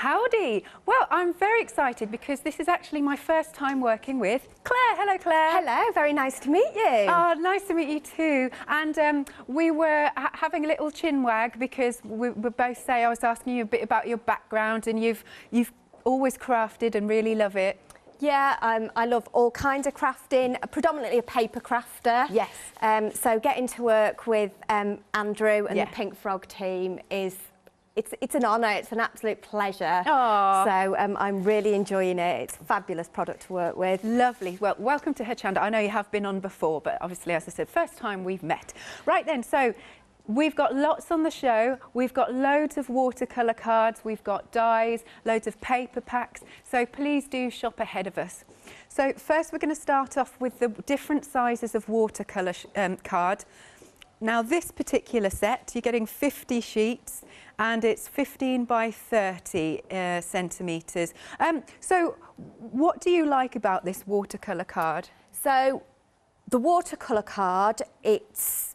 Howdy. Well, I'm very excited because this is actually my first time working with Claire. Hello, Claire. Hello, very nice to meet you. Oh, nice to meet you too. And we were having a little chin wag because we both say I was asking you a bit about your background, and you've always crafted and really love it. Yeah, I love all kinds of crafting, predominantly a paper crafter. Yes. So getting to work with Andrew and the Pink Frog team is, it's an honour, it's an absolute pleasure. Aww. So I'm really enjoying it. It's a fabulous product to work with. Lovely. Well, welcome to Hochanda. I know you have been on before, but obviously, as I said, first time we've met. Right then, so we've got lots on the show. We've got loads of watercolour cards. We've got dies, loads of paper packs. So please do shop ahead of us. So first, we're going to start off with the different sizes of watercolour card. Now, this particular set, you're getting 50 sheets, and it's 15 by 30 centimetres. So what do you like about this watercolour card? So the watercolour card, it's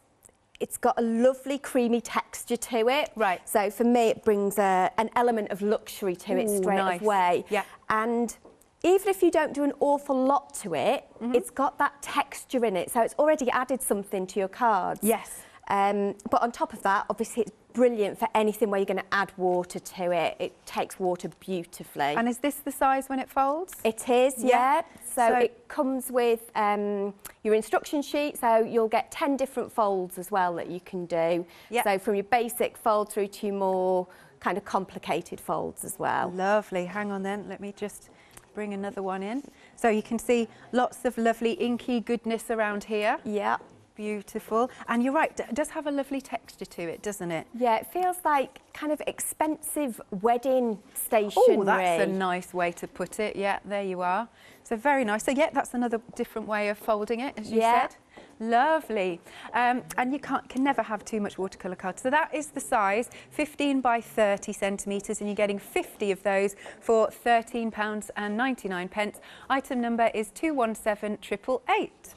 got a lovely creamy texture to it. Right. So for me, it brings an element of luxury to it straight away. Yeah. And even if you don't do an awful lot to it, it's got that texture in it. So it's already added something to your cards. Yes. But on top of that, obviously, it's brilliant for anything where you're going to add water to it. It takes water beautifully. And is this the size when it folds? It is, yeah. So So it comes with your instruction sheet, so you'll get 10 different folds as well that you can do. Yep. So from your basic fold through to your more kind of complicated folds as well. Lovely. Hang on then, let me just bring another one in. So you can see lots of lovely inky goodness around here. Yeah. Beautiful. And you're right, it does have a lovely texture to it, doesn't it? Yeah, it feels like kind of expensive wedding stationery. Oh, that's a nice way to put it. Yeah, there you are. So very nice. So yeah, that's another different way of folding it, as you said. Lovely. And you can never have too much watercolour cards. So that is the size, 15 by 30 centimetres, and you're getting 50 of those for £13.99. Item number is 217888.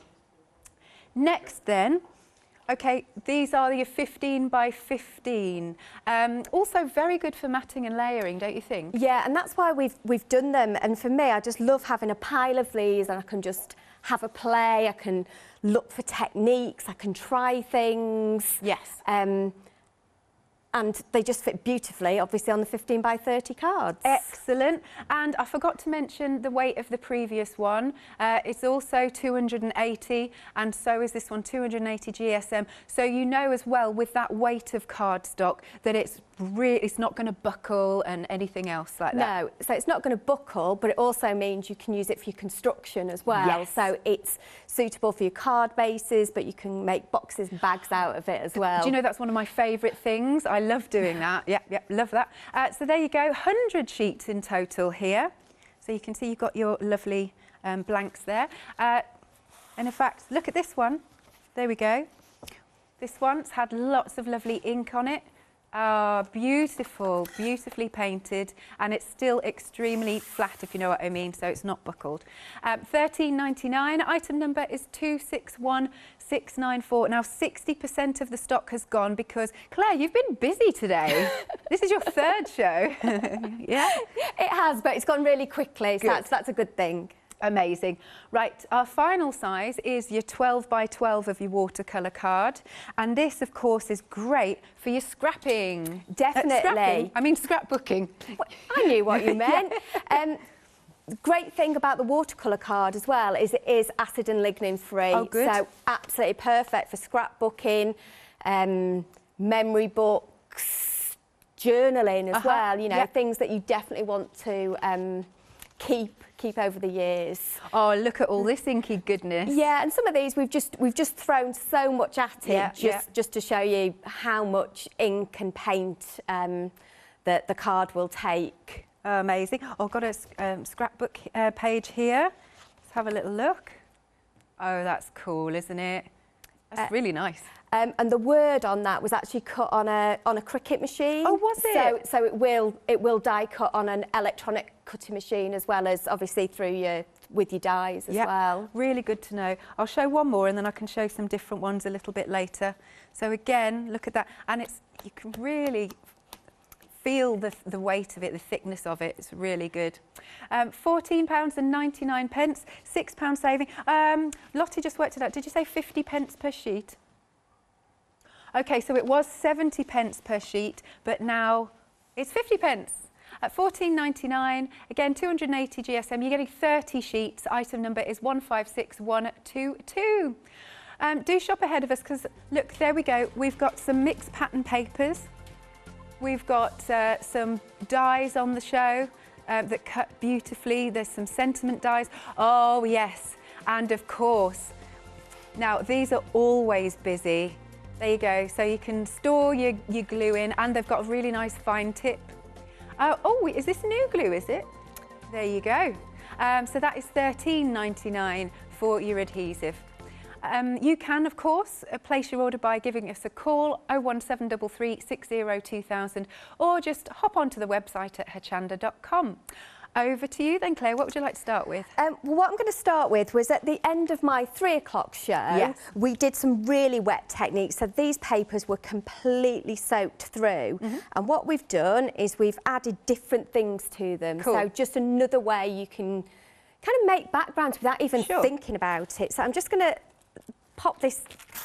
Next then, okay, these are your 15 by 15. Also very good for matting and layering, don't you think? Yeah, and that's why we've done them. And for me, I just love having a pile of these, and I can just have a play. I can look for techniques. I can try things. Yes. And they just fit beautifully, obviously, on the 15 by 30 cards. Excellent. And I forgot to mention the weight of the previous one. It's also 280, and so is this one, 280 GSM. So you know as well, with that weight of cardstock, that it's not going to buckle and anything else like that. No, so it's not going to buckle, but it also means you can use it for your construction as well. Yes. So it's suitable for your card bases, but you can make boxes and bags out of it as well. Do you know, that's one of my favourite things. I love doing that. Yeah, love that. So there you go, 100 sheets in total here. So you can see you've got your lovely blanks there. And in fact, look at this one. There we go. This one's had lots of lovely ink on it. Beautiful, beautifully painted, and it's still extremely flat, if you know what I mean, so it's not buckled. £13.99. Item number is 261694. Now, 60% of the stock has gone because, Claire, you've been busy today. This is your third show. Yeah? It has, but it's gone really quickly, so that's a good thing. Amazing. Right, our final size is your 12 by 12 of your watercolour card. And this, of course, is great for your scrapping. Definitely. Scrapping? I mean scrapbooking. Well, I knew what you meant. The great thing about the watercolour card as well is it is acid and lignin free. Oh, good. So absolutely perfect for scrapbooking, memory books, journaling as well. You know, things that you definitely want to keep over the years. Oh, look at all this inky goodness. Yeah, and some of these we've just thrown so much at it just to show you how much ink and paint that the card will take. Amazing. Oh, I've got a scrapbook page here. Let's have a little look. Oh, that's cool, isn't it? That's really nice. And the word on that was actually cut on a Cricut machine. Oh, was it? So it will die cut on an electronic cutting machine, as well as obviously through with your dies as well. Really good to know. I'll show one more and then I can show some different ones a little bit later. So again, look at that, and you can really feel the weight of it, the thickness of it. It's really good. £14.99, £6 saving. Lottie just worked it out. Did you say 50 pence per sheet? Okay, so it was 70 pence per sheet, but now it's 50 pence. At £14.99, again 280 GSM, you're getting 30 sheets. Item number is 156122. Do shop ahead of us because, look, there we go. We've got some mixed pattern papers. We've got some dies on the show that cut beautifully. There's some sentiment dies. Oh, yes. And, of course, now these are always busy. There you go. So you can store your glue in, and they've got a really nice fine tip. Oh, is this new glue, is it? There you go. So that is £13.99 for your adhesive. You can, of course, place your order by giving us a call, 01733 60 2000, or just hop onto the website at hochanda.com. Over to you then, Claire. What would you like to start with? Well, what I'm going to start with was at the end of my 3 o'clock show, yes, we did some really wet techniques. So these papers were completely soaked through. And what we've done is we've added different things to them. Cool. So just another way you can kind of make backgrounds without even thinking about it. So I'm just going to pop this,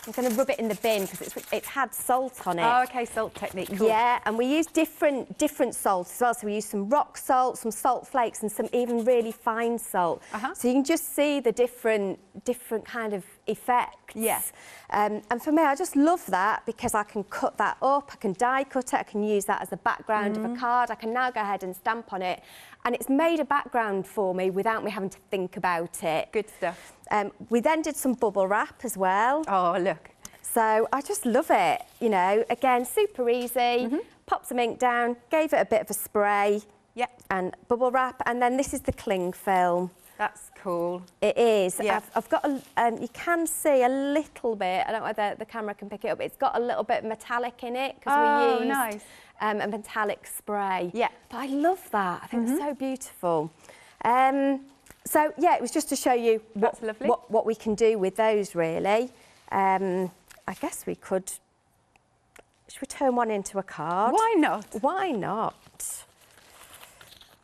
I'm going to rub it in the bin because it's had salt on it. Oh, okay, salt technique. Cool. Yeah, and we use different salts as well. So we use some rock salt, some salt flakes, and some even really fine salt. So you can just see the different kind of effects. Yes. And for me, I just love that because I can cut that up, I can die cut it, I can use that as a background of a card. I can now go ahead and stamp on it. And it's made a background for me without me having to think about it. Good stuff. We then did some bubble wrap as well. Oh, look. So I just love it, you know, again, super easy. Pop some ink down, gave it a bit of a spray. Yeah. And bubble wrap, and then this is the cling film. That's cool. It is. Yeah. I've got you can see a little bit, I don't know whether the camera can pick it up, it's got a little bit metallic in it because we used nice. A metallic spray. Yeah. But I love that. I think it's so beautiful. So yeah, it was just to show you what we can do with those, really. I guess we could. Should we turn one into a card? Why not? Why not?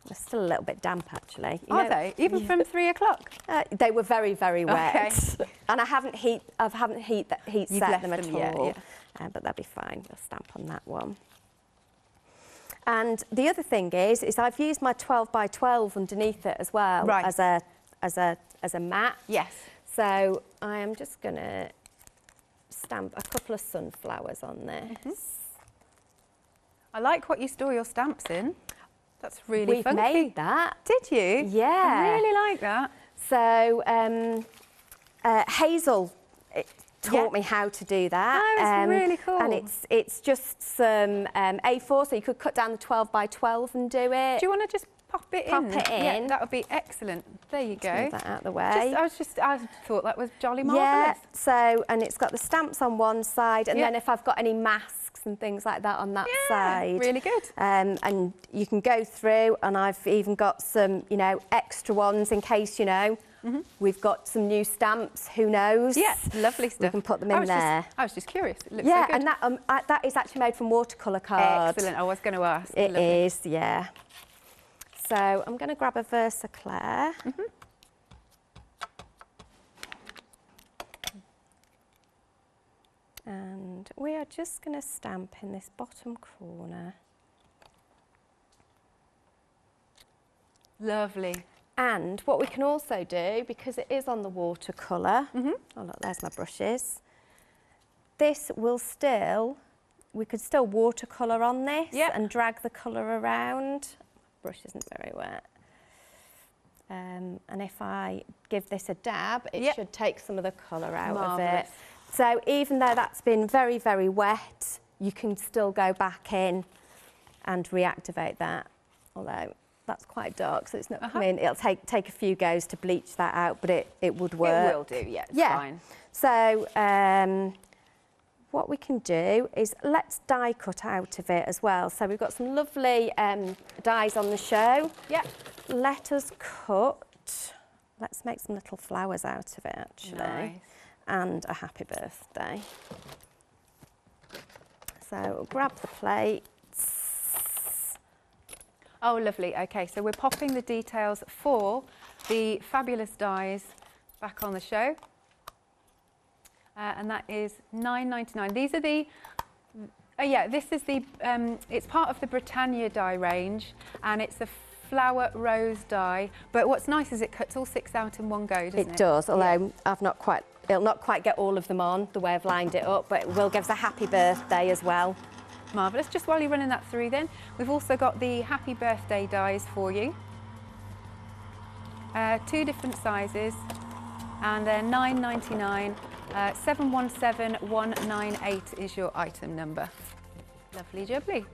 They're still a little bit damp, actually. Are they? Even from 3 o'clock? They were very, very wet. Okay. And I haven't heat set them at all. Yeah. But they'll be fine. We'll stamp on that one. And the other thing is I've used my 12 by 12 underneath it as well, right, as a mat. Yes. So I am just going to stamp a couple of sunflowers on this. I like what you store your stamps in. That's really funky. We've made that. Did you? Yeah. I really like that. So Hazel taught me how to do that. Oh, it's really cool. And it's just some A4, so you could cut down the 12 by 12 and do it. Do you want to just pop it in? Pop it in. Yeah, that would be excellent. There you go. Move that out of the way. I thought that was jolly marvellous. Yeah, so, and it's got the stamps on one side, and then if I've got any masks and things like that on that side. Really good. And you can go through, and I've even got some, you know, extra ones in case, you know, we've got some new stamps, who knows? Yeah, lovely stuff. We can put them in there. I was just curious. It looks so good. And that is actually made from watercolour cards. Excellent. I was going to ask. It is, yeah. So I'm going to grab a Versaclair. And we are just going to stamp in this bottom corner. Lovely. And what we can also do, because it is on the watercolour, oh look, there's my brushes. This will we could still watercolour on this and drag the colour around. Brush isn't very wet. And if I give this a dab, it should take some of the colour out of it. So even though that's been very, very wet, you can still go back in and reactivate that. Although that's quite dark, so it's not coming. It'll take a few goes to bleach that out, but it would work. It will do, yeah, it's fine. So what we can do is let's die cut out of it as well. So we've got some lovely dies on the show. Yeah. Let us cut. Let's make some little flowers out of it, actually. Nice. And a happy birthday. So we'll grab the plates. Oh, lovely. Okay, so we're popping the details for the fabulous dies back on the show. And that is £9.99. These are the, yeah, this is the, it's part of the Britannia die range, and it's a flower rose die. But what's nice is it cuts all 6 out in one go, doesn't it? It does, although it'll not quite get all of them on the way I've lined it up, but it will give us a happy birthday as well. Marvellous. Just while you're running that through then, we've also got the happy birthday dies for you. 2 different sizes, and they're £9.99. 717198 is your item number. Lovely jubbly.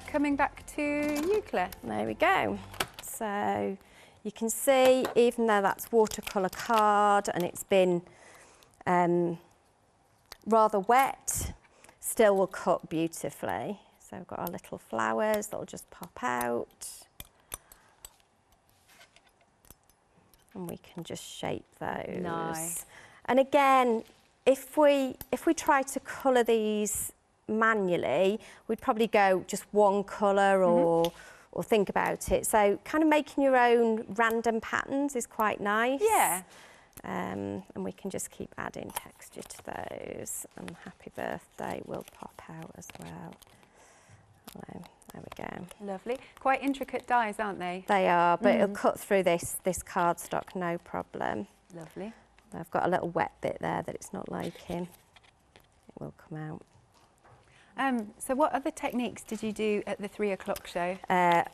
Coming back to you, Claire. There we go. So you can see, even though that's watercolour card and it's been rather wet, still will cut beautifully. So we've got our little flowers that'll just pop out. And we can just shape those. Nice. And again, if we try to colour these manually, we'd probably go just one colour or think about it. So kind of making your own random patterns is quite nice. Yeah. And we can just keep adding texture to those. And happy birthday will pop out as well. There we go. Lovely. Quite intricate dies, aren't they? They are, but it'll cut through this cardstock, no problem. Lovely. I've got a little wet bit there that it's not liking. It will come out. So what other techniques did you do at the 3 o'clock show?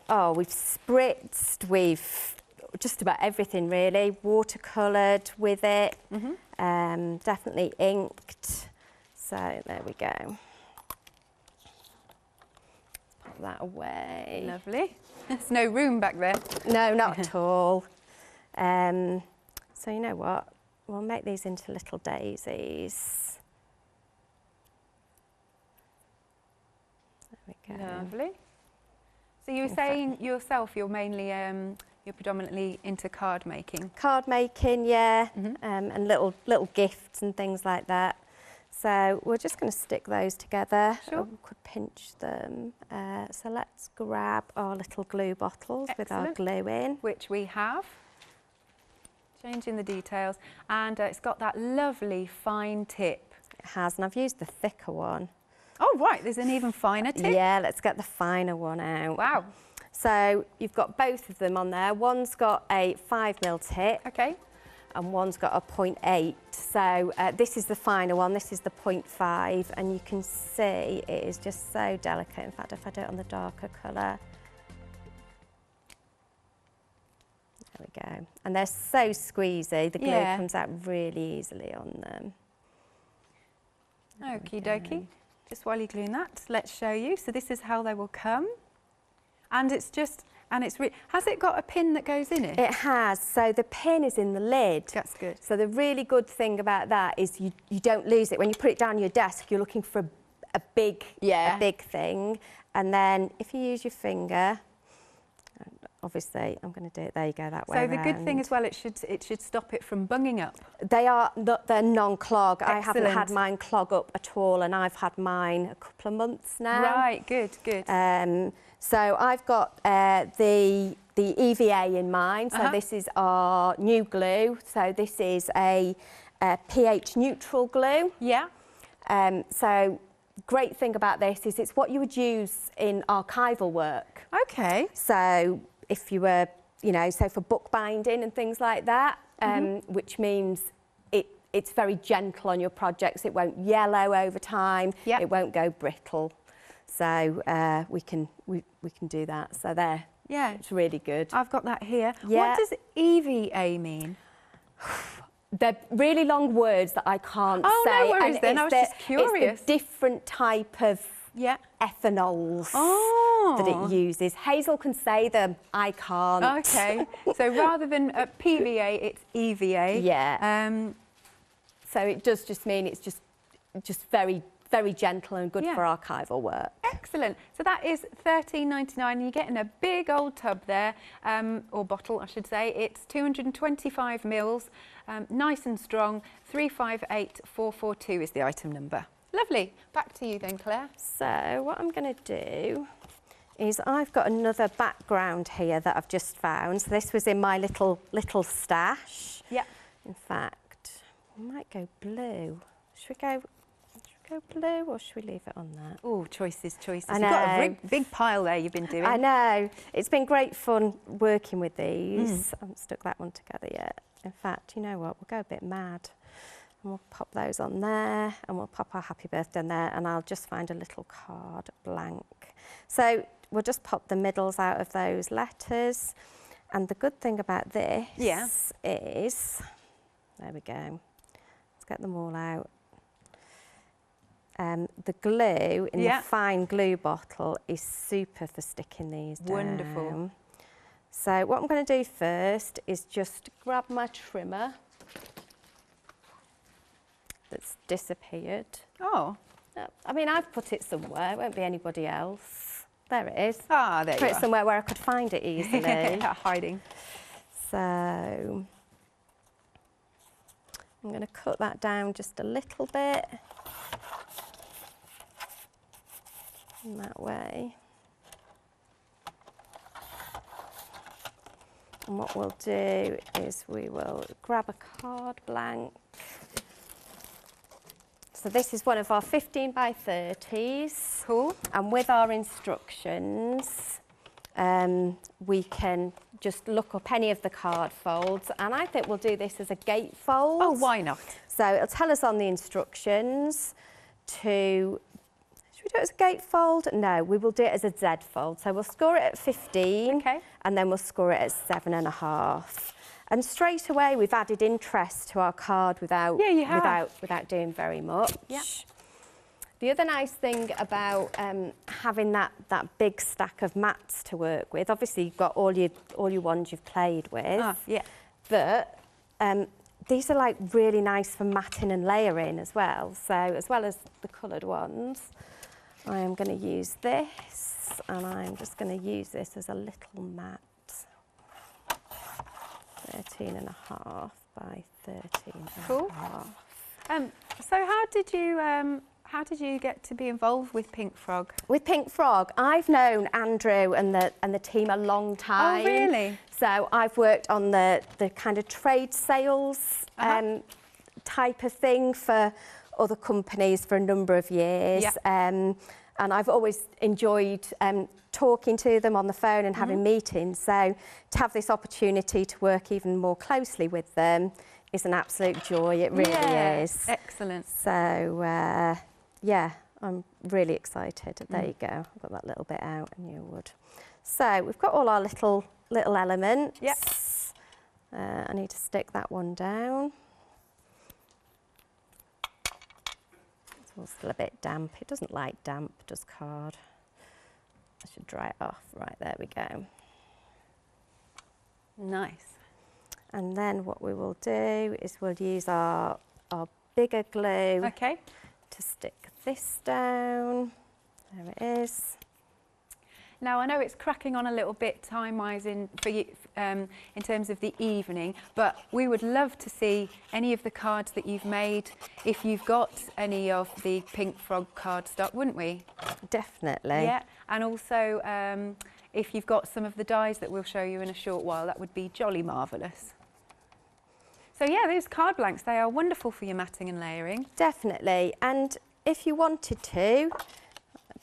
Oh, we've spritzed, we've just about everything really. Watercoloured with it, definitely inked. So there we go. Pop that away. Lovely. There's no room back there. No, not at all. So you know what? We'll make these into little daisies. There we go. Lovely. So you were saying yourself, you're mainly, you're predominantly into card making. Card making, yeah, and little gifts and things like that. So we're just going to stick those together. Sure. We could pinch them. So let's grab our little glue bottles with our glue in. Which we have. Changing the details, and it's got that lovely fine tip. It has, and I've used the thicker one. Oh right, there's an even finer tip. Yeah, let's get the finer one out. Wow. So you've got both of them on there. One's got a 5mm tip. Okay. And one's got a 0.8. So this is the finer one, this is the 0.5, and you can see it is just so delicate. In fact, if I do it on the darker colour. There we go. And they're so squeezy, the glue comes out really easily on them. Okie dokie. Just while you're gluing that, let's show you. So this is how they will come. And it's just, has it got a pin that goes in it? It has. So the pin is in the lid. That's good. So the really good thing about that is you don't lose it. When you put it down your desk, you're looking for a big thing. And then if you use your finger, obviously, I'm going to do it. There you go, that way. So the good thing as well, it should stop it from bunging up. They're non-clog. Excellent. I haven't had mine clog up at all, and I've had mine a couple of months now. Right, good, good. So I've got the EVA in mine. So this is our new glue. So this is a pH neutral glue. Yeah. So great thing about this is it's what you would use in archival work. Okay. So if you were, you know, so for bookbinding and things like that, which means it's very gentle on your projects. It won't yellow over time. Yep. It won't go brittle. So we can do that. So there. Yeah. It's really good. I've got that here. Yeah. What does EVA mean? They're really long words that I can't say. Oh, no worries then. I was just curious. It's the different type of ethanols that it uses. Hazel can say them, I can't. Okay. So rather than PVA, it's EVA. Yeah. So it does just mean it's just very, very gentle and good for archival work. Excellent. So that is £13.99. You're getting a big old tub there, or bottle, I should say. It's 225 mils, nice and strong. 358442 is the item number. Lovely. Back to you then, Claire. So what I'm going to do is I've got another background here that I've just found. So this was in my little stash. Yeah. In fact, we might go blue. Should we go blue or should we leave it on that? Oh, choices. I know. You've got a big pile there you've been doing. I know. It's been great fun working with these. I haven't stuck that one together yet. In fact, you know what? We'll go a bit mad. And we'll pop those on there and we'll pop our happy birthday on there and I'll just find a little card blank. So we'll just pop the middles out of those letters. And the good thing about this is, there we go. Let's get them all out. The glue in the fine glue bottle is super for sticking these down. Wonderful. So what I'm going to do first is just grab my trimmer that's disappeared. Oh. I mean, I've put it somewhere. It won't be anybody else. There it is. Ah, there you Put are. it somewhere where I could find it easily. Hiding. So I'm going to cut that down just a little bit. In that way. And what we'll do is we will grab a card blank. So this is one of our 15 by 30s. Cool. And with our instructions, we can just look up any of the card folds. And I think we'll do this as a gatefold. Oh, why not? So it'll tell us on the instructions to... Should we do it as a gatefold? No, we will do it as a Z fold. So we'll score it at 15, and then we'll score it at 7.5. And straight away, we've added interest to our card without doing very much. Yeah. The other nice thing about having that big stack of mats to work with, obviously you've got all your ones you've played with. But these are like really nice for matting and layering as well. So as well as the coloured ones. I am going to use this, and I'm just going to use this as a little mat. 13.5 by 13.5. Cool. So how did you get to be involved with Pink Frog? With Pink Frog, I've known Andrew and the team a long time. Oh, really? So I've worked on the kind of trade sales type of thing for other companies for a number of years. And I've always enjoyed talking to them on the phone and having meetings. So to have this opportunity to work even more closely with them is an absolute joy. It really is. Excellent. So, yeah, I'm really excited. There you go. I've got that little bit out, and you would. So we've got all our little elements. Yep. I need to stick that one down. It's still a bit damp. It doesn't like damp, does card. I should dry it off. Right, there we go. Nice. And then what we will do is we'll use our bigger glue to stick this down. There it is. Now, I know it's cracking on a little bit time-wise for you, in terms of the evening, but we would love to see any of the cards that you've made, if you've got any of the Pink Frog card stock, wouldn't we? Definitely. Yeah, and also if you've got some of the dies that we'll show you in a short while, that would be jolly marvellous. So yeah, those card blanks, they are wonderful for your matting and layering. Definitely, and if you wanted to,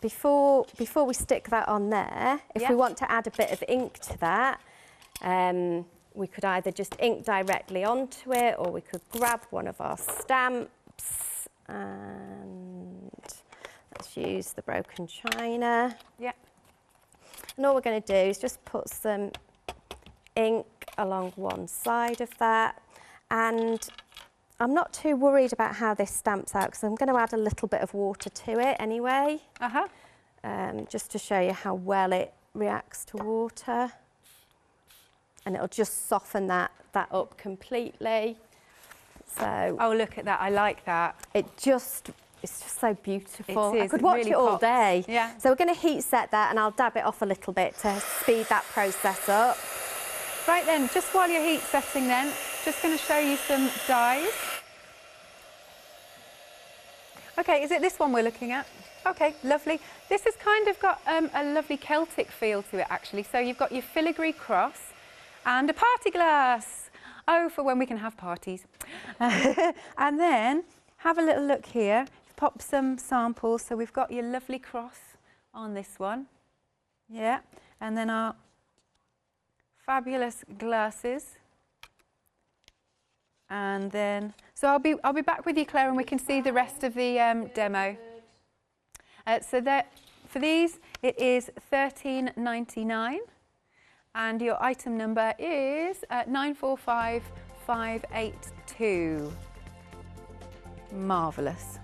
before we stick that on there, if we want to add a bit of ink to that, we could either just ink directly onto it, or we could grab one of our stamps, and let's use the broken china. Yeah. And all we're going to do is just put some ink along one side of that, and I'm not too worried about how this stamps out because I'm going to add a little bit of water to it anyway, just to show you how well it reacts to water, and it'll just soften that up completely. So oh, look at that! I like that. It's just so beautiful. It is. I could watch really it all pops. day. Yeah. So we're going to heat set that, and I'll dab it off a little bit to speed that process up. Right then, just while you're heat setting then, just going to show you some dies. Okay, is it this one we're looking at? Okay, lovely. This has kind of got a lovely Celtic feel to it, actually. So you've got your filigree cross and a party glass. Oh, for when we can have parties. And then have a little look here. Pop some samples. So we've got your lovely cross on this one. Yeah. And then our fabulous glasses. And then, so I'll be back with you, Claire, and we can see the rest of the demo. So that for these, it is $13.99, and your item number is 945582. Marvellous.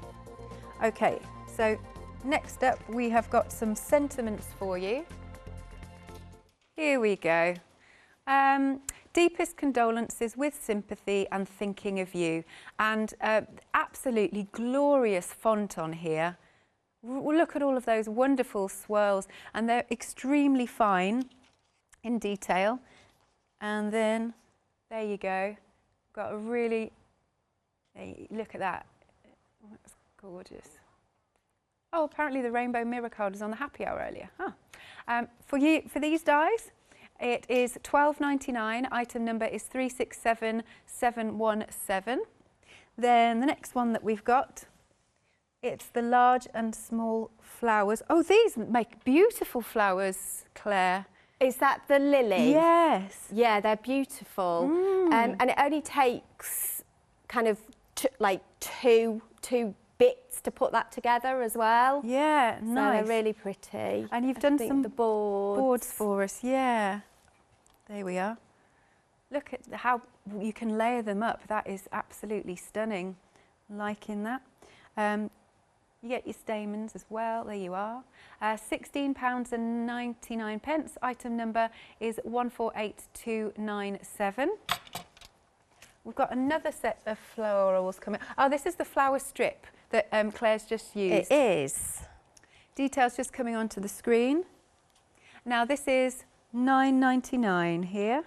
Okay, so next up we have got some sentiments for you. Here we go. Deepest condolences with sympathy and thinking of you. And absolutely glorious font on here. Look at all of those wonderful swirls, and they're extremely fine in detail. And then, there you go. Got a really, look at that. That's gorgeous. Oh, apparently the rainbow mirror card was on the happy hour earlier. Huh. For these dies, it is $12.99. Item number is 367717. Then the next one that we've got, it's the large and small flowers. Oh, these make beautiful flowers, Claire. Is that the lily? Yes. Yeah, they're beautiful. And it only takes kind of like two bits to put that together as well. Yeah, so nice. They're really pretty. And you've done some the boards for us, yeah. There we are. Look at how you can layer them up. That is absolutely stunning. Liking that. You get your stamens as well. There you are. £16.99. Item number is 148297. We've got another set of florals coming. Oh, this is the flower strip that Claire's just used. It is. Details just coming onto the screen. Now this is $9.99 here.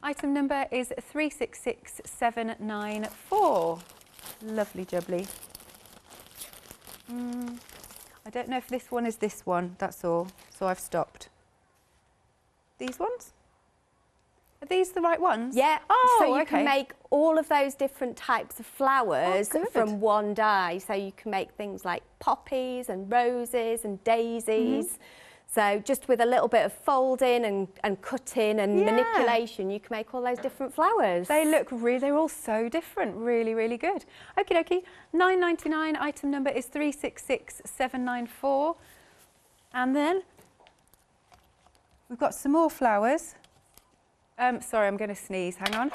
Item number is 366794. Lovely jubbly. I don't know if this one is this one, that's all. So I've stopped. These ones? Are these the right ones? Yeah. Oh, so you okay. can make all of those different types of flowers from one die. So you can make things like poppies and roses and daisies. So just with a little bit of folding and cutting and manipulation, you can make all those different flowers. They look really, they're all so different. Really, really good. Okie dokie. $9.99. Item number is 366794. And then we've got some more flowers. Sorry, I'm going to sneeze. Hang on.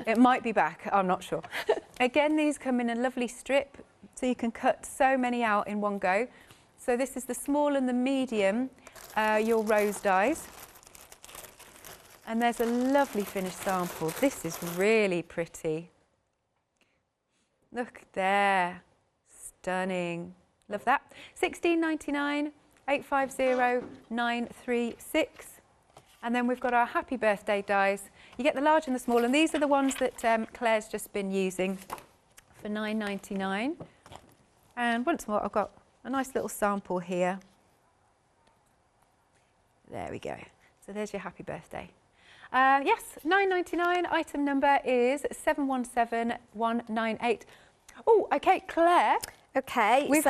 It might be back. I'm not sure. Again, these come in a lovely strip, so you can cut so many out in one go. So this is the small and the medium, your rose dies. And there's a lovely finished sample. This is really pretty. Look there. Stunning. Love that. $16.99. 850936. And then we've got our happy birthday dies. You get the large and the small, and these are the ones that Claire's just been using for $9.99. And once more, I've got a nice little sample here. There we go. So there's your happy birthday. Yes, $9.99. Item number is 717198. Oh, okay, Claire. Okay. We've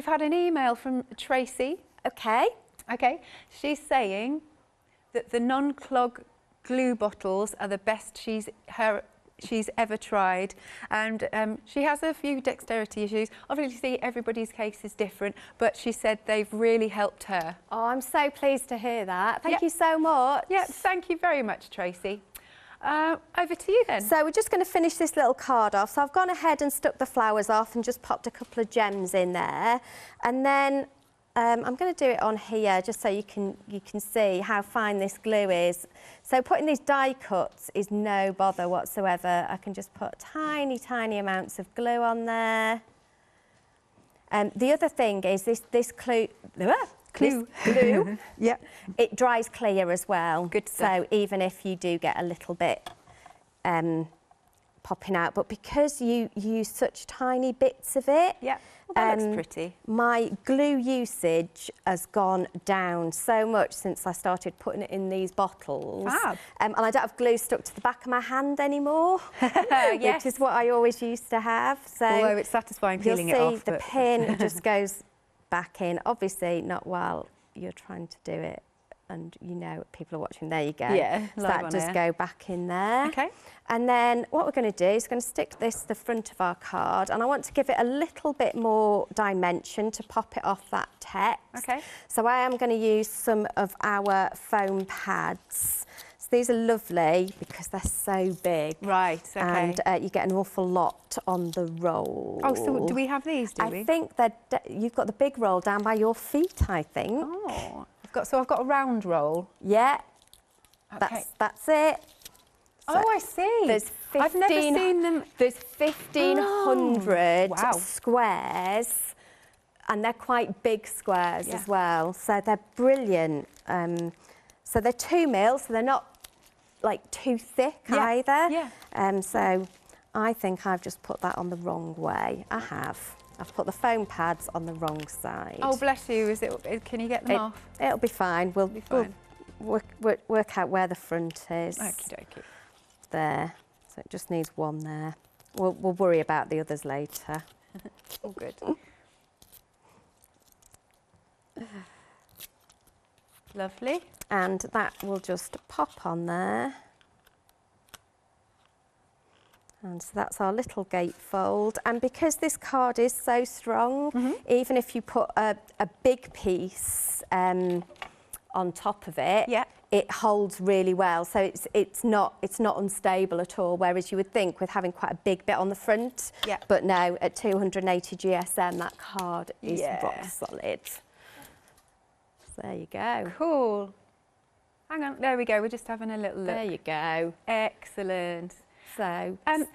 had an email from Tracy. Okay. Okay. She's saying that the non-clog glue bottles are the best she's ever tried, and she has a few dexterity issues. Obviously, everybody's case is different, but she said they've really helped her. Oh, I'm so pleased to hear that. Thank you so much. Yeah, thank you very much, Tracy. Over to you then. So we're just going to finish this little card off. So I've gone ahead and stuck the flowers off and just popped a couple of gems in there, and then I'm going to do it on here just so you can see how fine this glue is. So putting these die cuts is no bother whatsoever. I can just put tiny amounts of glue on there. The other thing is this glue. Yeah. It dries clear as well. Good stuff. So even if you do get a little bit popping out, but because you use such tiny bits of it, Yeah, well, that looks pretty. My glue usage has gone down so much since I started putting it in these bottles. Fab. And I don't have glue stuck to the back of my hand anymore, Yes. which is what I always used to have. So although it's satisfying peeling it you'll off. see the pin just goes back in. Obviously, not while you're trying to do it. And you know, people are watching. There you go. Yeah, so live that on does air. go back in there. Okay. And then what we're going to do is going to stick this to the front of our card, and I want to give it a little bit more dimension to pop it off that text. Okay. So I am going to use some of our foam pads. So these are lovely because they're so big. Right. Okay. And you get an awful lot on the roll. Oh, so do we have these? Do we? I think that you've got the big roll down by your feet, I think. Oh, I've got a round roll. Yeah. Okay. That's it. Oh, I see. There's 15, I've never seen them. There's 1,500 wow. squares, and they're quite big squares Yeah. as well. So they're brilliant. So they're 2 mil, so they're not like too thick either. Yeah. So I think I've just put that on the wrong way. I have. I've put the foam pads on the wrong side. Oh, bless you. Can you get them off? It'll be fine. We'll work out where the front is. Okie dokie. There. So it just needs one there. We'll worry about the others later. All good. Lovely. And that will just pop on there. And so that's our little gatefold. And because this card is so strong, even if you put a big piece on top of it, it holds really well. So it's not unstable at all. Whereas you would think with having quite a big bit on the front, but no, at 280 GSM, that card is rock solid. So there you go. Cool. Hang on, there we go. We're just having a little look. There you go. Excellent. So, and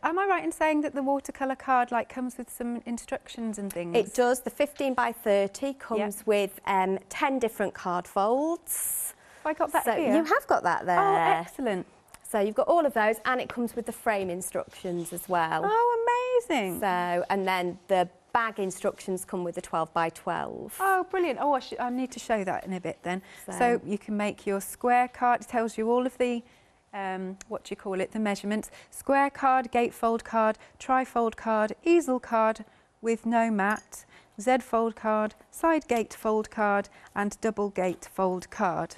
am I right in saying that the watercolour card comes with some instructions and things? It does. The 15 by 30 comes with 10 different card folds. Have I got that so here? You have got that there. Oh, excellent. So you've got all of those, and it comes with the frame instructions as well. Oh, amazing. So, and then the bag instructions come with the 12 by 12. Oh, brilliant. Oh, I need to show that in a bit then. So you can make your square card. It tells you all of the the measurements. Square card, gatefold card, trifold card, easel card with no mat, Z-fold card, side gatefold card, and double gatefold card.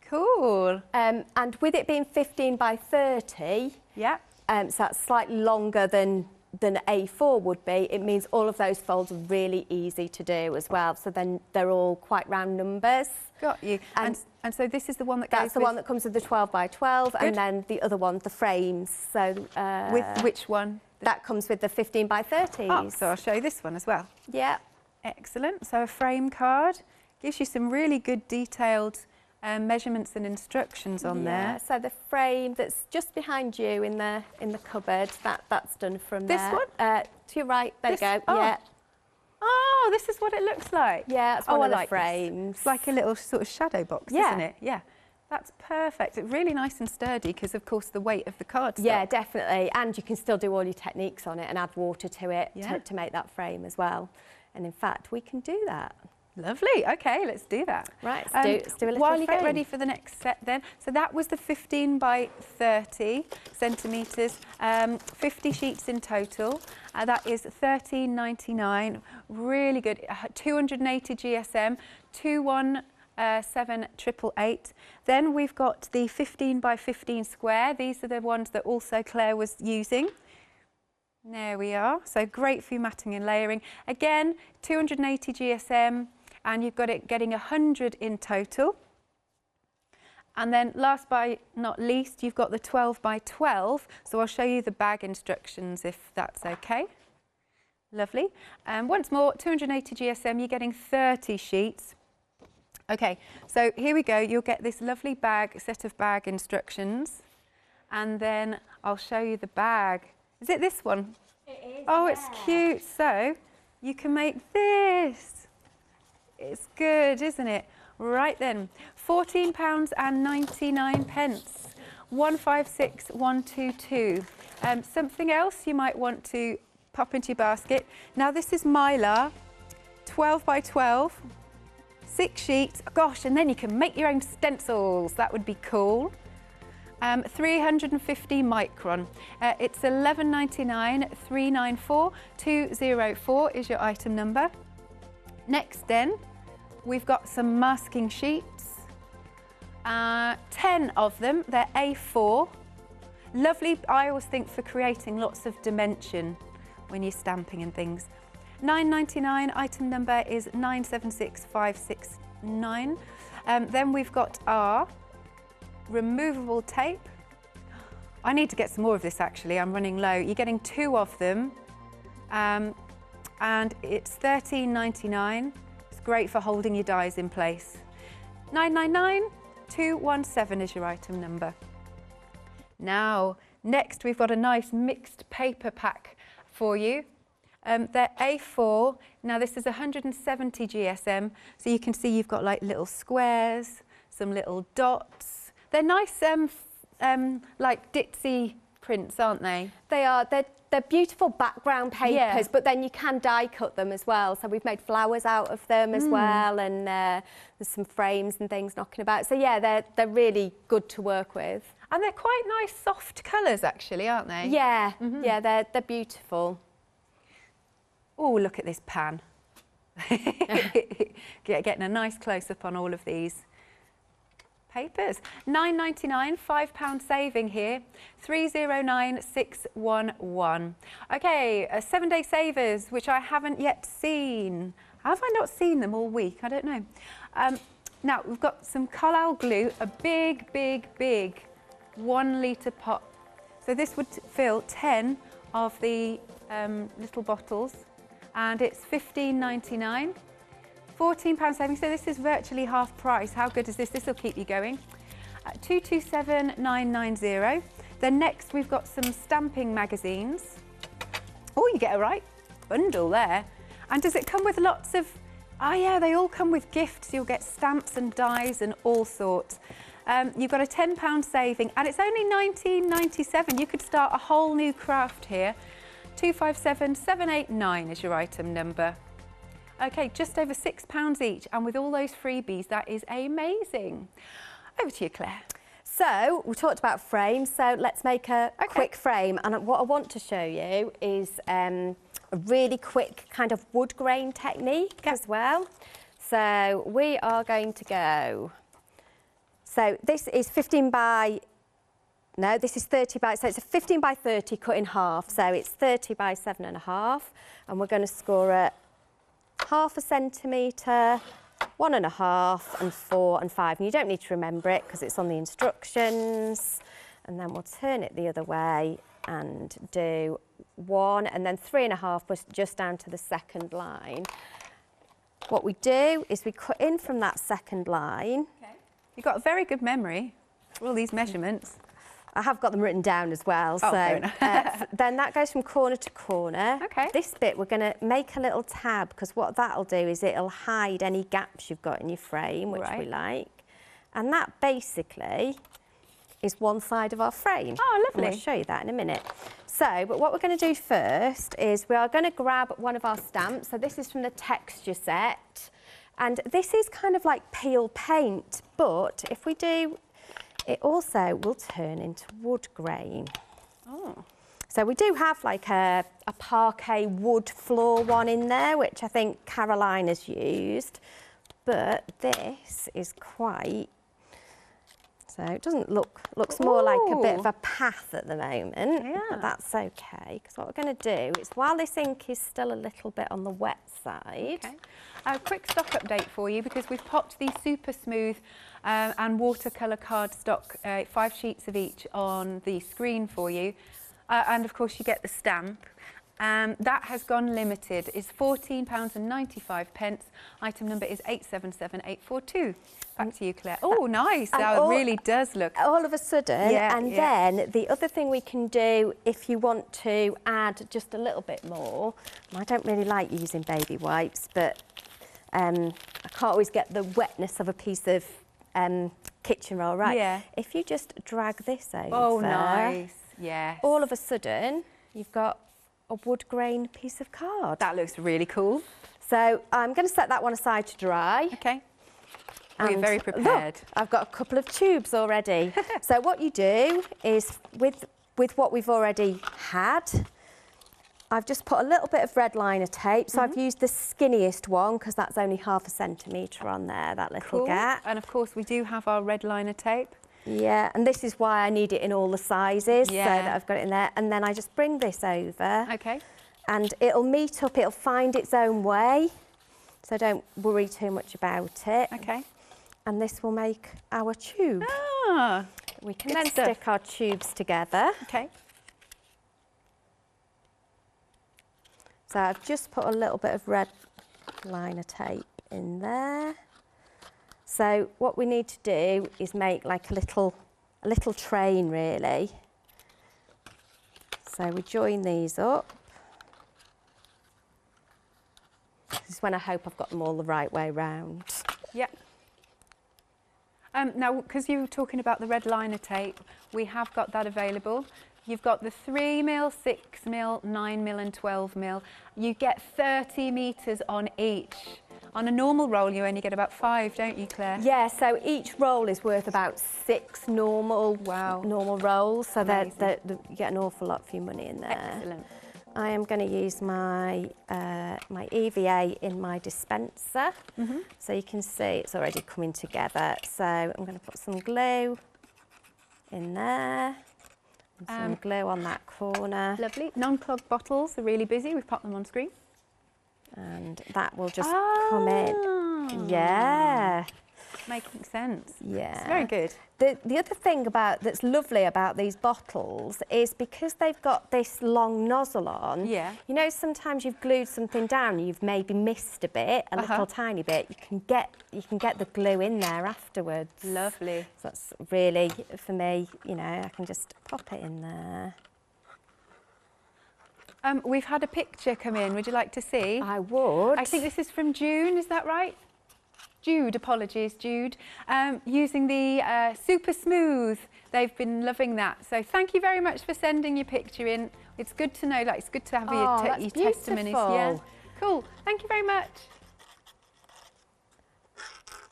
Cool. And with it being 15 by 30, so that's slightly longer than A4 would be, it means all of those folds are really easy to do as well. So then they're all quite round numbers. Got you. And so this is the one that goes That's the one that comes with the 12 by 12, and then the other one, the frames. So with which one? That comes with the 15 by 30s. Oh, so I'll show you this one as well. Yeah. Excellent. So a frame card gives you some really good detailed measurements and instructions on there. So the frame that's just behind you in the cupboard, that's done from there. This one? To your right. There you go. Oh. Yeah. Oh, this is what it looks like. Yeah, it's one of the frames. It's like a little sort of shadow box, isn't it? Yeah. That's perfect. It's really nice and sturdy because, of course, the weight of the cardstock. Yeah, definitely. And you can still do all your techniques on it and add water to it to make that frame as well. And in fact, we can do that. Lovely. Okay, let's do that. Right, let's do a little While you frame. get ready for the next set then. So that was the 15 by 30 centimetres, 50 sheets in total. That is $13.99. Really good. 280 GSM, 21788. Then we've got the 15 by 15 square. These are the ones that also Claire was using. There we are. So great for matting and layering. Again, 280 GSM, and you've got it getting 100 in total. And then last but not least, you've got the 12 by 12. So I'll show you the bag instructions if that's okay. Lovely. Once more, 280 GSM, you're getting 30 sheets. Okay, so here we go. You'll get this lovely set of bag instructions. And then I'll show you the bag. Is it this one? It is. Oh, it's cute. So you can make this. It's good, isn't it? Right then, £14.99. 156122. Something else you might want to pop into your basket. Now this is Mylar, 12 by 12, 6 sheets. Gosh, and then you can make your own stencils. That would be cool. 350 micron. It's $11.99, 394 204 is your item number. Next then, we've got some masking sheets. 10 of them, they're A4. Lovely, I always think, for creating lots of dimension when you're stamping and things. $9.99, item number is 976569. Then we've got our removable tape. I need to get some more of this actually, I'm running low. You're getting 2 of them, and it's $13.99. It's great for holding your dies in place. $9.99, 217 is your item number. Now, next we've got a nice mixed paper pack for you. They're A4. Now this is 170 GSM, so you can see you've got like little squares, some little dots. They're nice, like ditzy prints, aren't they? They are. They're beautiful background papers, but then you can die cut them as well. So we've made flowers out of them as well, and there's some frames and things knocking about. So yeah, they're really good to work with. And they're quite nice soft colours actually, aren't they? Yeah, yeah, they're beautiful. Oh, look at this pan. Getting a nice close-up on all of these papers. $9.99, £5 saving here, 309611. Okay, 7-day savers, which I haven't yet seen. Have I not seen them all week? I don't know. Now, we've got some Carlisle glue, a big 1 litre pot. So this would fill 10 of the little bottles, and it's $15.99. £14 saving, so this is virtually half price. How good is this? This will keep you going. 227990. Then next we've got some stamping magazines. Oh, you get a right bundle there. And does it come with lots of... Oh yeah, they all come with gifts. You'll get stamps and dies and all sorts. You've got a £10 saving, and it's only $19.97. You could start a whole new craft here. 257789 is your item number. Okay, just over £6 each, and with all those freebies, that is amazing. Over to you, Claire. So, we talked about frames, so let's make a quick frame. And what I want to show you is a really quick kind of wood grain technique as well. So, we are going to go... So, this is 15 by... No, this is 30 by... So, it's a 15 by 30 cut in half. So, it's 30 by 7.5. And we're going to score it 0.5 centimetre, 1.5 and 4 and 5. And you don't need to remember it because it's on the instructions. And then we'll turn it the other way and do 1 and then 3.5 just down to the second line. What we do is we cut in from that second line. Okay. You've got a very good memory for all these measurements. I have got them written down as well. Oh, so then that goes from corner to corner. Okay. This bit we're going to make a little tab, because what that'll do is it'll hide any gaps you've got in your frame, which we like. And that basically is one side of our frame. Oh, lovely. And I'll show you that in a minute. So, but what we're going to do first is we are going to grab one of our stamps. So this is from the texture set. And this is kind of like peel paint, but if we do... It also will turn into wood grain. Oh. So we do have like a parquet wood floor one in there, which I think Caroline has used. But this is quite... So it doesn't looks more like a bit of a path at the moment. Yeah. But that's okay, because what we're going to do is, while this ink is still a little bit on the wet side... Okay. A quick stock update for you, because we've popped the super smooth and watercolour cardstock, 5 sheets of each, on the screen for you. And of course you get the stamp. That has gone limited. It's £14.95. Item number is 877842. Back to you, Claire. Oh, nice. That really does look... All of a sudden, then the other thing we can do, if you want to add just a little bit more, I don't really like using baby wipes, but I can't always get the wetness of a piece of kitchen roll right. Yeah. If you just drag this over... Oh, nice. Yes. all of a sudden you've got a wood grain piece of card. That looks really cool. So I'm going to set that one aside to dry. Okay. We're very prepared. Look, I've got a couple of tubes already. So what you do is with what we've already had, I've just put a little bit of red liner tape. So I've used the skinniest one because that's only 1/2 centimetre on there, that little gap. And of course we do have our red liner tape. Yeah, and this is why I need it in all the sizes, Yeah. so that I've got it in there. And then I just bring this over. Okay. And it'll meet up, it'll find its own way. So don't worry too much about it. Okay. And this will make our tube. Ah, We can good then stuff. stick our tubes together. okay. So I've just put a little bit of red liner tape in there. So what we need to do is make like a little train really. So we join these up. This is when I hope I've got them all the right way round. Yeah. Now, because you were talking about the red liner tape, we have got that available. You've got the 3mm, 6mm, 9mm and 12mm. You get 30 metres on each. On a normal roll, you only get about 5, don't you, Claire? Yeah, so each roll is worth about 6 normal rolls. So you get an awful lot for your money in there. Excellent. I am going to use my my EVA in my dispenser. So you can see it's already coming together. So I'm going to put some glue in there. And some glue on that corner. Lovely. Non-clog bottles are really busy. We've popped them on screen. And that will just come in. Yeah. Making sense. Yeah. It's very good. The other thing that's lovely about these bottles is because they've got this long nozzle on, Yeah. you know, sometimes you've glued something down, you've maybe missed a bit, a little tiny bit, you can get the glue in there afterwards. Lovely. So that's really, for me, you know, I can just pop it in there. We've had a picture come in. Would you like to see? I would. I think this is from June, is that right? Jude, apologies, Jude. Using the Super Smooth. They've been loving that. So thank you very much for sending your picture in. It's good to know, like, it's good to have your testimonies. Yeah. Cool. Thank you very much.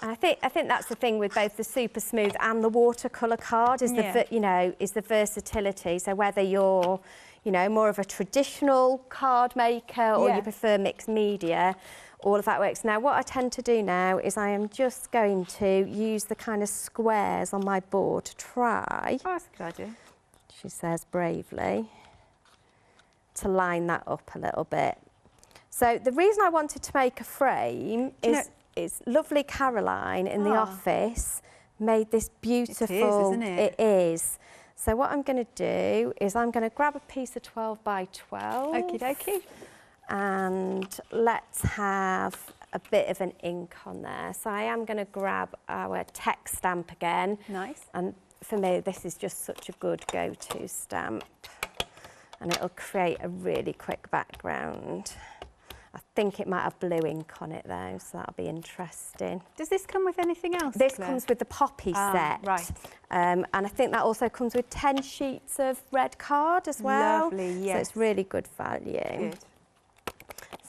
And I think that's the thing with both the Super Smooth and the watercolour card is the versatility. So whether you're, you know, more of a traditional card maker or you prefer mixed media, all of that works. Now, what I tend to do now is I am just going to use the kind of squares on my board to try, Oh, that's a good idea. she says bravely, to line that up a little bit. So the reason I wanted to make a frame is lovely Caroline in the office made this beautiful... It is, isn't it? It is. So what I'm going to do is I'm going to grab a piece of 12 by 12. Okie dokie. And let's have a bit of an ink on there. So I am going to grab our text stamp again. Nice. And for me, this is just such a good go-to stamp. And it'll create a really quick background. I think it might have blue ink on it though, so that'll be interesting. Does this come with anything else, This Claire? comes with the poppy set. Right. And I think that also comes with 10 sheets of red card as well. Lovely, yes. So it's really good value. Good.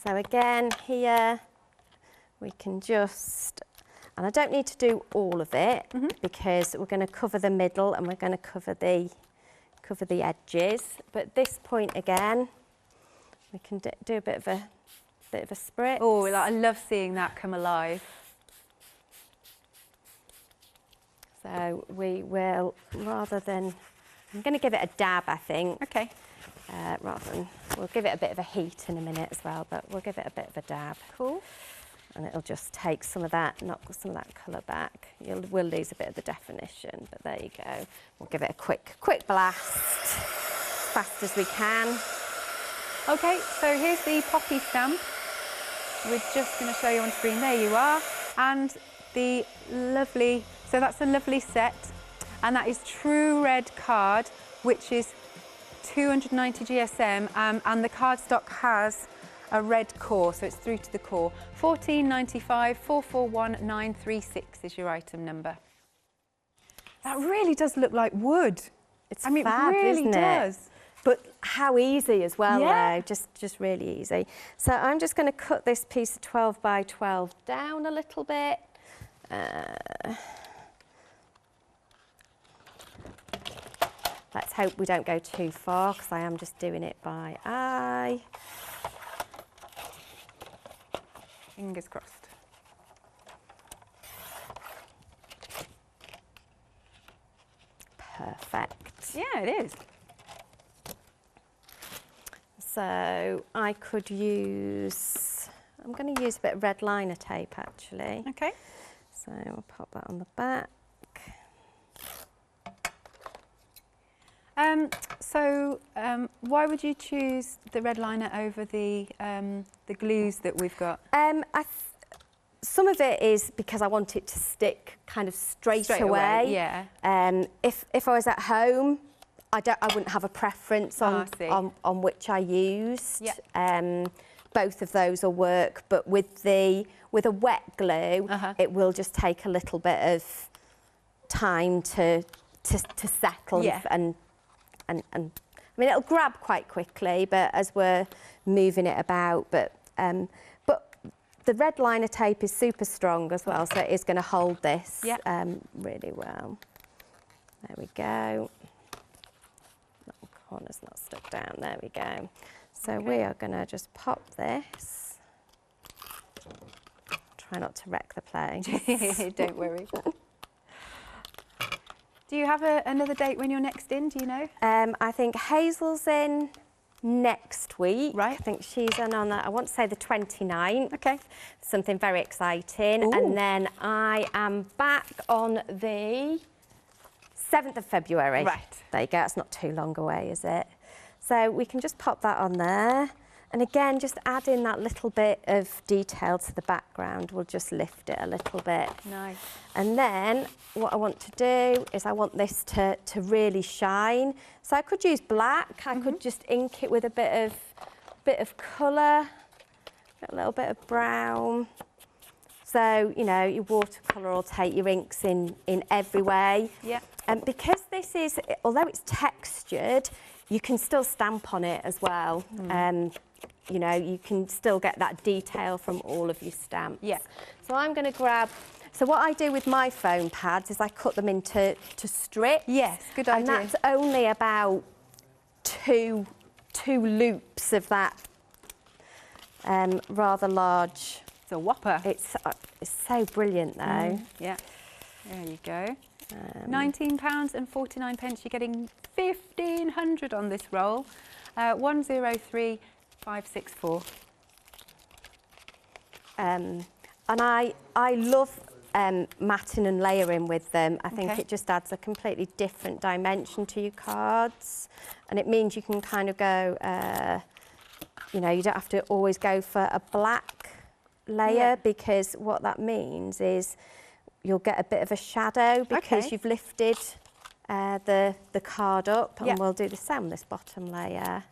So again, here we can just, and I don't need to do all of it because we're going to cover the middle and we're going to cover the edges. But at this point again, we can do a bit of a spritz. Oh, I love seeing that come alive. So we will, rather than, I'm going to give it a dab, I think. Okay. Rather than, we'll give it a bit of a heat in a minute as well, but we'll give it a bit of a dab. Cool. And it'll just take some of that, knock some of that colour back. We'll lose a bit of the definition, but there you go. We'll give it a quick blast, as fast as we can. Okay, so here's the poppy stamp. We're just going to show you on screen. There you are. And the lovely, so that's a lovely set. And that is True Red card, which is 290 GSM, and the cardstock has a red core, so it's through to the core. 1495 441 936 is your item number. That really does look like wood. It's I mean, fab, it really isn't does. it? But how easy as well, Yeah. though, just really easy. So I'm just going to cut this piece of 12 by 12 down a little bit. Let's hope we don't go too far, because I am just doing it by eye. Fingers crossed. Perfect. Yeah, it is. So I could use, I'm going to use a bit of red liner tape actually. Okay. So I'll pop that on the back. Why would you choose the red liner over the glues that we've got? Some of it is because I want it to stick kind of straight away. Yeah. If I was at home, I wouldn't have a preference on which I used. Yeah. Both of those will work, but with a wet glue, it will just take a little bit of time to settle. Yeah. And I mean, it'll grab quite quickly, but as we're moving it about, but the red liner tape is super strong as well, so it is going to hold this really well. There we go. That corner's not stuck down. There we go. So we are going to just pop this. Try not to wreck the plate. Don't worry. Do you have another date when you're next in? Do you know? I think Hazel's in next week. Right. I think she's in on, I want to say the 29th. Okay. Something very exciting. Ooh. And then I am back on the 7th of February. Right. There you go. It's not too long away, is it? So we can just pop that on there. And again, just add in that little bit of detail to the background will just lift it a little bit. Nice. And then what I want to do is I want this to really shine. So I could use black. I could just ink it with a bit of colour, a little bit of brown. So, you know, your watercolour will take your inks in every way. Yeah. And because this is, although it's textured, you can still stamp on it as well. You know, you can still get that detail from all of your stamps. Yeah. So I'm going to grab, so what I do with my foam pads is I cut them into strips. Yes, good idea. And that's only about two loops of that rather large. It's a whopper. It's so brilliant though. Yeah. There you go. £19.49. You're getting 1,500 on this roll. 103564. And I love matting and layering with them. I think it just adds a completely different dimension to your cards, and it means you can kind of go, you know, you don't have to always go for a black layer, because what that means is you'll get a bit of a shadow because you've lifted the card up, and we'll do the same on this bottom layer.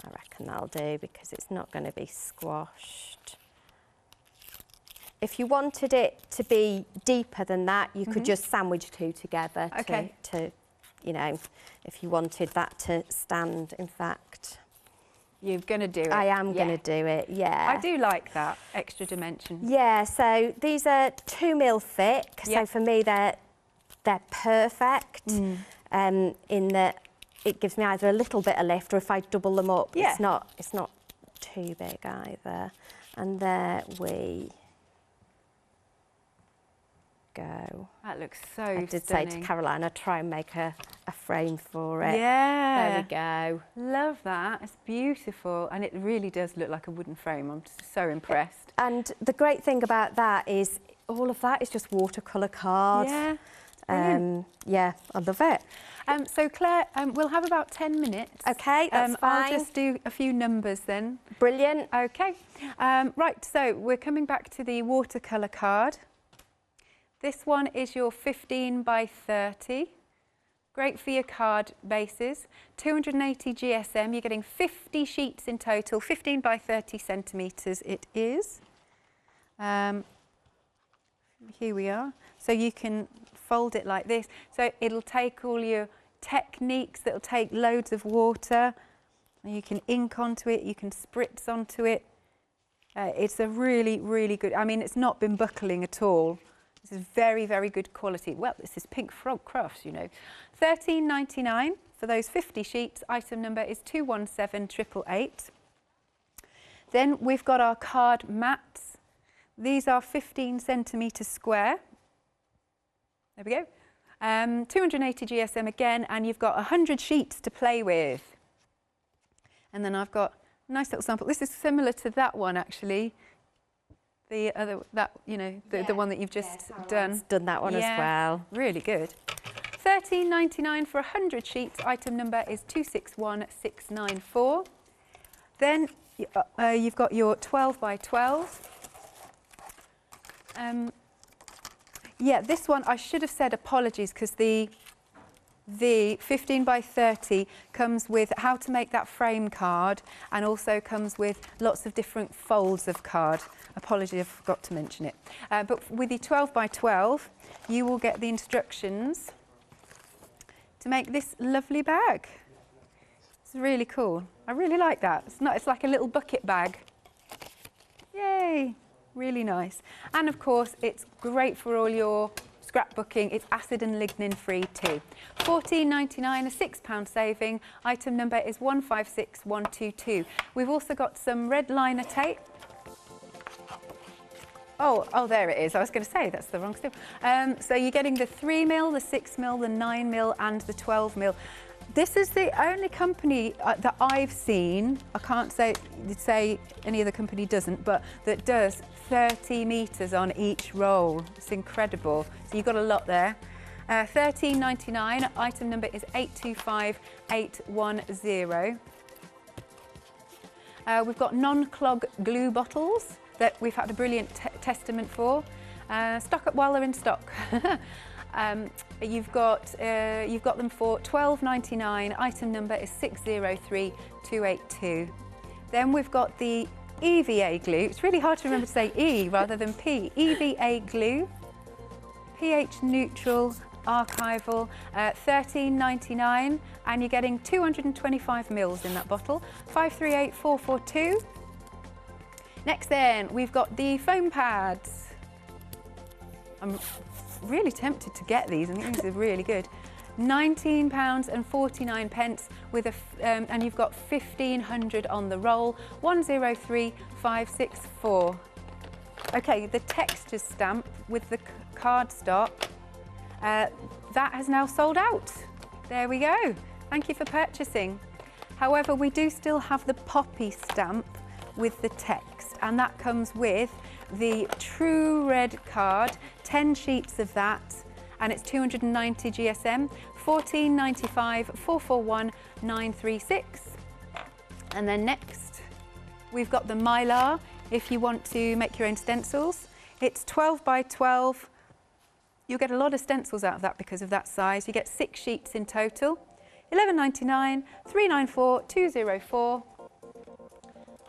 I reckon that'll do, because it's not going to be squashed. If you wanted it to be deeper than that, you could just sandwich two together to, you know, if you wanted that to stand, in fact. You're going to do it. I am going to do it, yeah. I do like that extra dimension. Yeah, so these are 2 mil thick, so for me they're perfect in that it gives me either a little bit of lift, or if I double them up, it's not too big either. And there we go. That looks so stunning. I did say to Caroline I'd try and make a frame for it. Yeah. There we go. Love that. It's beautiful, and it really does look like a wooden frame. I'm so impressed. And the great thing about that is all of that is just watercolour card. Yeah. Yeah, I love it. So Claire, we'll have about 10 minutes. Okay, that's fine. I'll just do a few numbers then. Brilliant. Okay. Right, so we're coming back to the watercolour card. This one is your 15 by 30. Great for your card bases. 280 GSM, you're getting 50 sheets in total, 15 by 30 centimetres it is. Here we are. So you can fold it like this. So it'll take all your techniques, that'll take loads of water. And you can ink onto it, you can spritz onto it. It's a really, really good, I mean, it's not been buckling at all. This is very, very good quality. Well, this is Pink Frog Crafts, you know. £13.99 for those 50 sheets. Item number is 217888. Then we've got our card mats. These are 15 centimetre square. There we go. 280 GSM again, and you've got 100 sheets to play with. And then I've got a nice little sample. This is similar to that one, actually. The other, that, you know, the one that you've just done. Done that one as well. Really good. £13.99 for 100 sheets. Item number is 261694. Then you've got your 12 by 12. Yeah, this one I should have said apologies, because the 15 by 30 comes with how to make that frame card, and also comes with lots of different folds of card. Apologies, I forgot to mention it. But with the 12 by 12, you will get the instructions to make this lovely bag. It's really cool. I really like that. It's like a little bucket bag. Yay! Really nice. And of course, it's great for all your scrapbooking. It's acid and lignin free too. £14.99, a £6 saving. Item number is 156122. We've also got some red liner tape. Oh, there it is. I was going to say that's the wrong stuff. So you're getting the 3mm, the 6mm, the 9mm and the 12mm. This is the only company that I've seen, I can't say any other company doesn't, but that does 30 metres on each roll. It's incredible. So you've got a lot there. £13.99, item number is 825810. We've got non-clog glue bottles that we've had a brilliant testament for. Stock up while they're in stock. You've got them for £12.99. Item number is 603282. Then we've got the EVA glue. It's really hard to remember to say E rather than P. EVA glue, pH neutral, archival, £13.99, and you're getting 225 mils in that bottle. 538442. Next then, we've got the foam pads. I'm really tempted to get these. I think these are really good. £19.49 with and you've got 1,500 on the roll. 103564. Okay, the texture stamp with the cardstock, that has now sold out. There we go. Thank you for purchasing. However, we do still have the poppy stamp with the text, and that comes with the True Red card, 10 sheets of that, and it's 290 GSM, 14.95, 441 936. And then next, we've got the Mylar, if you want to make your own stencils. It's 12 by 12. You'll get a lot of stencils out of that because of that size. You get 6 sheets in total. £11.99, 394 204.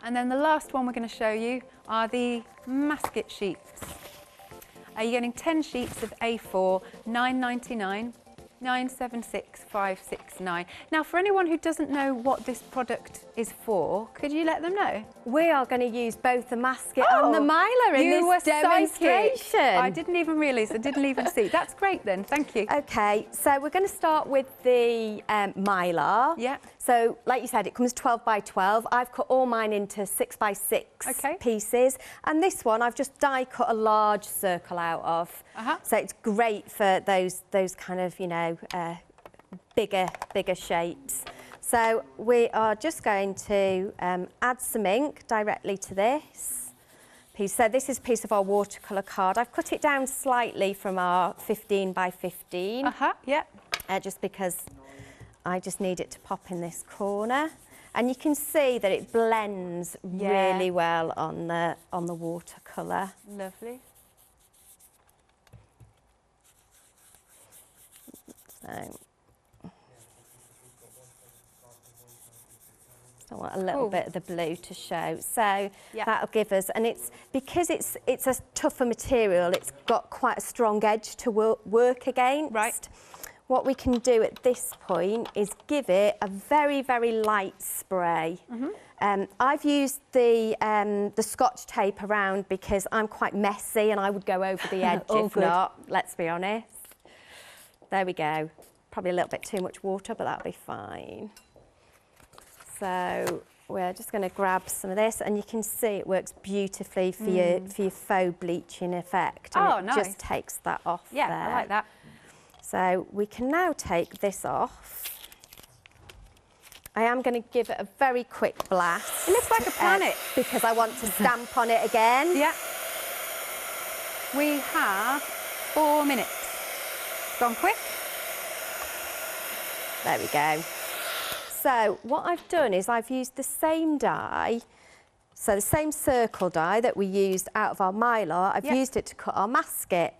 And then the last one we're going to show you are the masket sheets. You're getting 10 sheets of A4, £9.99, 976569. Now, for anyone who doesn't know what this product is for, could you let them know? We are going to use both the masket and the Mylar in this demonstration. Psychic. I didn't even realise, I didn't even see. That's great then, thank you. Okay, so we're going to start with the Mylar. Yeah. So, like you said, it comes 12 by 12. I've cut all mine into 6 by 6 pieces. And this one, I've just die cut a large circle out of. So it's great for those kind of, you know, bigger shapes. So we are just going to add some ink directly to this piece. So this is a piece of our watercolour card. I've cut it down slightly from our 15 by 15. Yeah. Just because I just need it to pop in this corner. And you can see that it blends really well on the watercolour. Lovely. So I want a little bit of the blue to show. So that'll give us, and it's because it's a tougher material, it's got quite a strong edge to work against. Right. What we can do at this point is give it a very, very light spray. I've used the Scotch tape around because I'm quite messy and I would go over the edge if not, let's be honest. There we go. Probably a little bit too much water, but that'll be fine. So we're just going to grab some of this, and you can see it works beautifully for your faux bleaching effect. And it just takes that off there. I like that. So we can now take this off. I am going to give it a very quick blast. It looks like a planet. Because I want to stamp on it again. Yeah. We have 4 minutes. It's gone quick. There we go. So what I've done is I've used the same die, so the same circle die that we used out of our mylar, I've used it to cut our masket.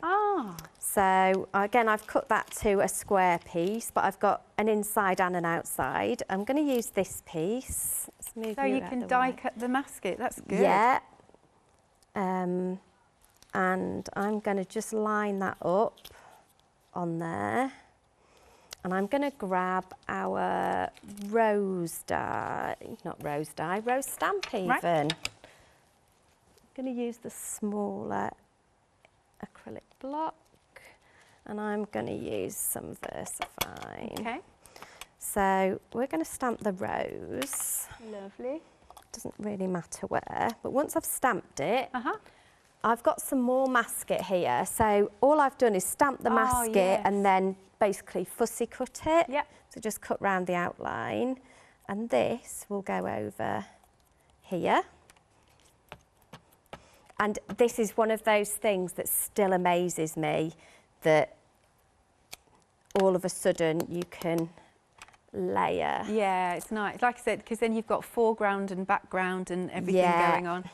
So again, I've cut that to a square piece, but I've got an inside and an outside. I'm going to use this piece. Let's move so you can die cut the masket, that's good. Yeah. And I'm going to just line that up on there. And I'm going to grab our rose stamp even. Right. I'm going to use the smaller acrylic block, and I'm going to use some VersaFine. Okay. So we're going to stamp the rose. Lovely. Doesn't really matter where, but once I've stamped it, I've got some more masket here. So all I've done is stamp the masket and then basically fussy cut it. Yeah. So just cut round the outline, and this will go over here. And this is one of those things that still amazes me, that all of a sudden you can layer. Yeah, it's nice. Like I said, because then you've got foreground and background and everything going on.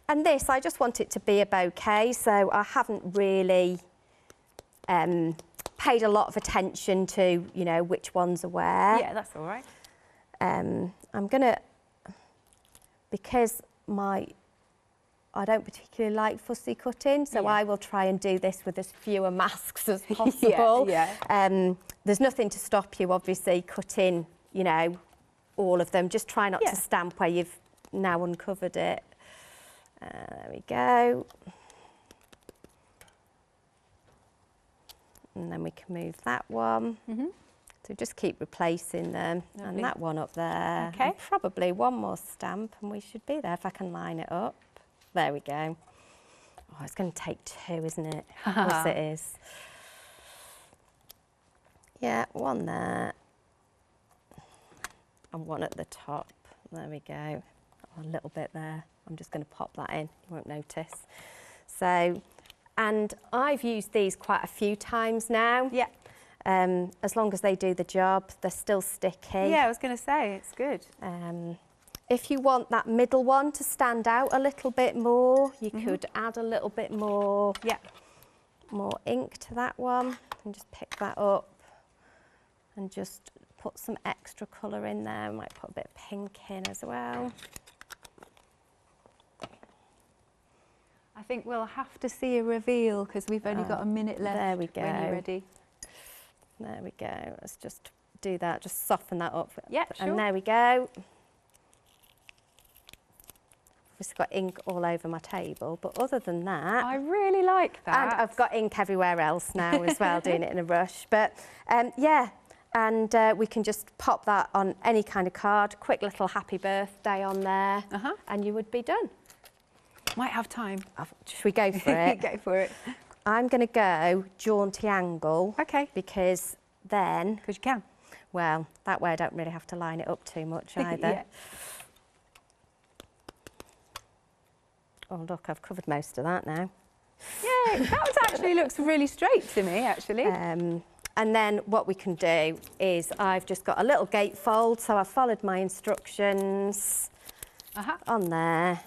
And this, I just want it to be a bouquet, so I haven't really paid a lot of attention to, you know, which ones are where. Yeah, that's all right. I'm gonna, because I don't particularly like fussy cutting, so I will try and do this with as fewer masks as possible. There's nothing to stop you, obviously, cutting, you know, all of them. Just try not to stamp where you've now uncovered it. There we go. And then we can move that one. So just keep replacing them. Lovely. And that one up there. Okay. And probably one more stamp and we should be there if I can line it up. There we go. Oh, it's going to take 2, isn't it? Of course it is. Yeah, one there. And one at the top. There we go. Oh, a little bit there. I'm just going to pop that in. You won't notice. So, and I've used these quite a few times now. Yeah. As long as they do the job, they're still sticky. Yeah, I was going to say, it's good. If you want that middle one to stand out a little bit more, you could add a little bit more, more ink to that one, and just pick that up and just put some extra colour in there. I might put a bit of pink in as well. I think we'll have to see a reveal because we've only got a minute left. There we go. When you're ready. There we go. Let's just do that, just soften that up. Yeah, sure. And there we go. I've just got ink all over my table, but other than that... I really like that. And I've got ink everywhere else now as well, doing it in a rush. But yeah, and we can just pop that on any kind of card, quick little happy birthday on there, and you would be done. Might have time. Should we go for it? Go for it. I'm going to go jaunty angle. Okay. Because then... Because you can. Well, that way I don't really have to line it up too much either. Oh, look, I've covered most of that now. Yeah, that actually looks really straight to me, actually. And then what we can do is I've just got a little gatefold, so I've followed my instructions on there.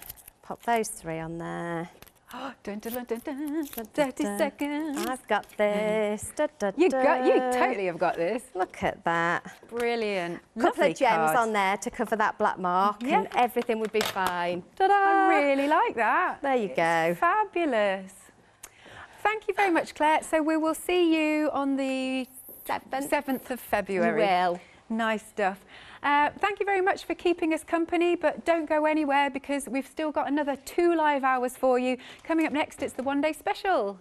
Pop those 3 on there. Dun, dun, dun, dun, dun, 30 seconds. I've got this. You totally have got this. Look at that. Brilliant. Couple Lovely of gems card. on there to cover that black mark, Yeah. and everything would be fine. Ta-da! I really like that. There you go. It's fabulous. Thank you very much, Claire. So we will see you on the 7th of February. You will. Nice stuff. Thank you very much for keeping us company, but don't go anywhere because we've still got another 2 live hours for you. Coming up next, it's the One Day Special.